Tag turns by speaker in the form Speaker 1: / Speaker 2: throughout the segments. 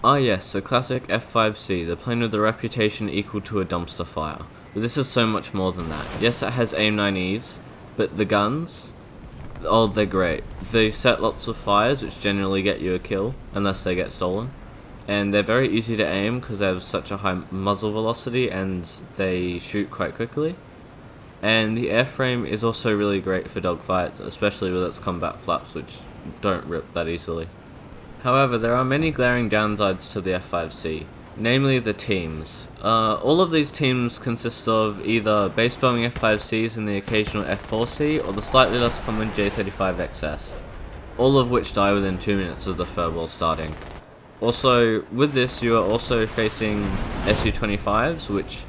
Speaker 1: Ah yes, the classic F-5C, the plane with a reputation equal to a dumpster fire. But this is so much more than that. Yes, it has AIM-9Es, but the guns, oh, they're great. They set lots of fires, which generally get you a kill, unless they get stolen. And they're very easy to aim because they have such a high muzzle velocity and they shoot quite quickly. And the airframe is also really great for dogfights, especially with its combat flaps, which don't rip that easily. However, there are many glaring downsides to the F-5C, namely the teams. All of these teams consist of either base bombing F-5Cs and the occasional F-4C, or the slightly less common J-35XS, all of which die within 2 minutes of the furball starting. Also, with this you are also facing Su-25s, which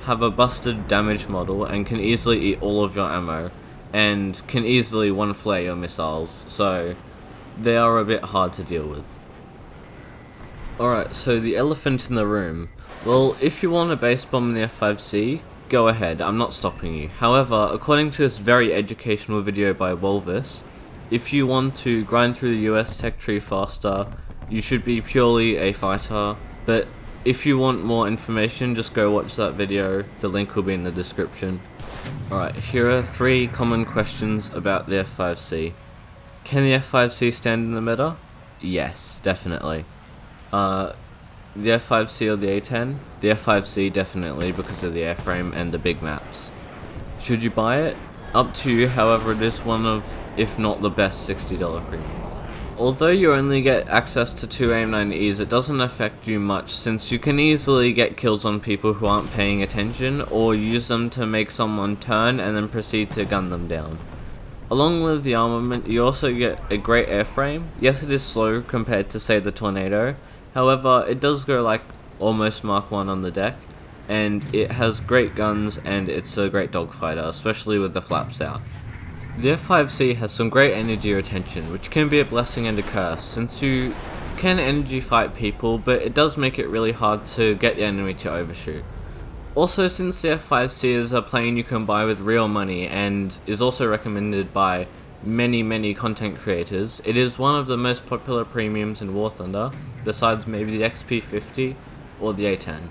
Speaker 1: have a busted damage model and can easily eat all of your ammo, and can easily one-flare your missiles, so they are a bit hard to deal with. Alright, so the elephant in the room. Well, if you want to base bomb the F-5C, go ahead, I'm not stopping you. However, according to this very educational video by Wolvis, if you want to grind through the US tech tree faster, you should be purely a fighter, but if you want more information, just go watch that video, the link will be in the description. Alright, here are 3 common questions about the F-5C. Can the F-5C stand in the meta? Yes, definitely. The F-5C or the A-10? The F-5C definitely, because of the airframe and the big maps. Should you buy it? Up to you, however it is one of, if not the best $60 premium. Although you only get access to 2 AIM-9Es, it doesn't affect you much since you can easily get kills on people who aren't paying attention, or use them to make someone turn and then proceed to gun them down. Along with the armament, you also get a great airframe. Yes, it is slow compared to, say, the Tornado. However, it does go like almost Mark 1 on the deck, and it has great guns and it's a great dogfighter, especially with the flaps out. The F-5C has some great energy retention, which can be a blessing and a curse, since you can energy fight people, but it does make it really hard to get the enemy to overshoot. Also, since the F-5C is a plane you can buy with real money and is also recommended by many content creators, it is one of the most popular premiums in War Thunder, besides maybe the XP50 or the A-10.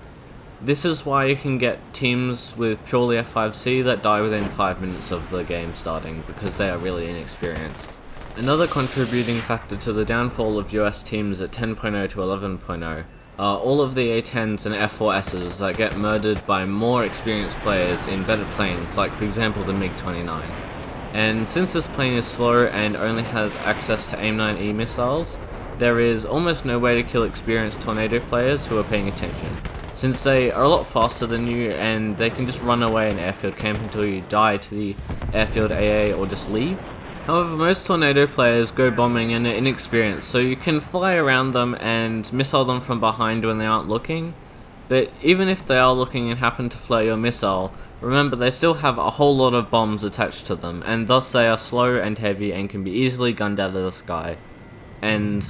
Speaker 1: This is why you can get teams with purely F-5C that die within 5 minutes of the game starting, because they are really inexperienced. Another contributing factor to the downfall of US teams at 10.0 to 11.0 are all of the A-10s and F-4Ss that get murdered by more experienced players in better planes, like for example the MiG-29. And since this plane is slow and only has access to AIM-9E missiles, there is almost no way to kill experienced Tornado players who are paying attention, since they are a lot faster than you and they can just run away and airfield camp until you die to the airfield AA or just leave. However, most Tornado players go bombing and are inexperienced, so you can fly around them and missile them from behind when they aren't looking, but even if they are looking and happen to flare your missile, remember they still have a whole lot of bombs attached to them, and thus they are slow and heavy and can be easily gunned out of the sky. And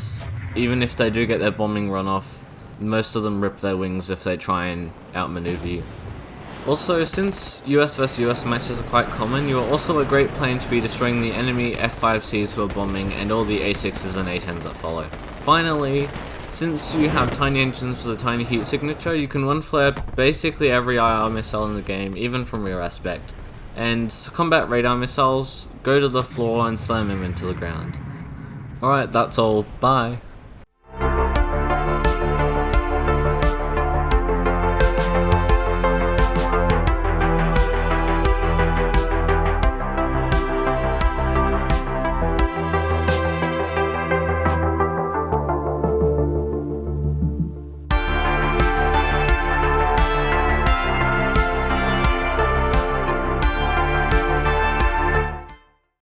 Speaker 1: even if they do get their bombing run off, most of them rip their wings if they try and outmaneuver you. Also, since US vs US matches are quite common, you are also a great plane to be destroying the enemy F-5Cs who are bombing and all the A6s and A10s that follow. Finally, since you have tiny engines with a tiny heat signature, you can one-flare basically every IR missile in the game, even from rear aspect. And to combat radar missiles, go to the floor and slam them into the ground. Alright, that's all. Bye.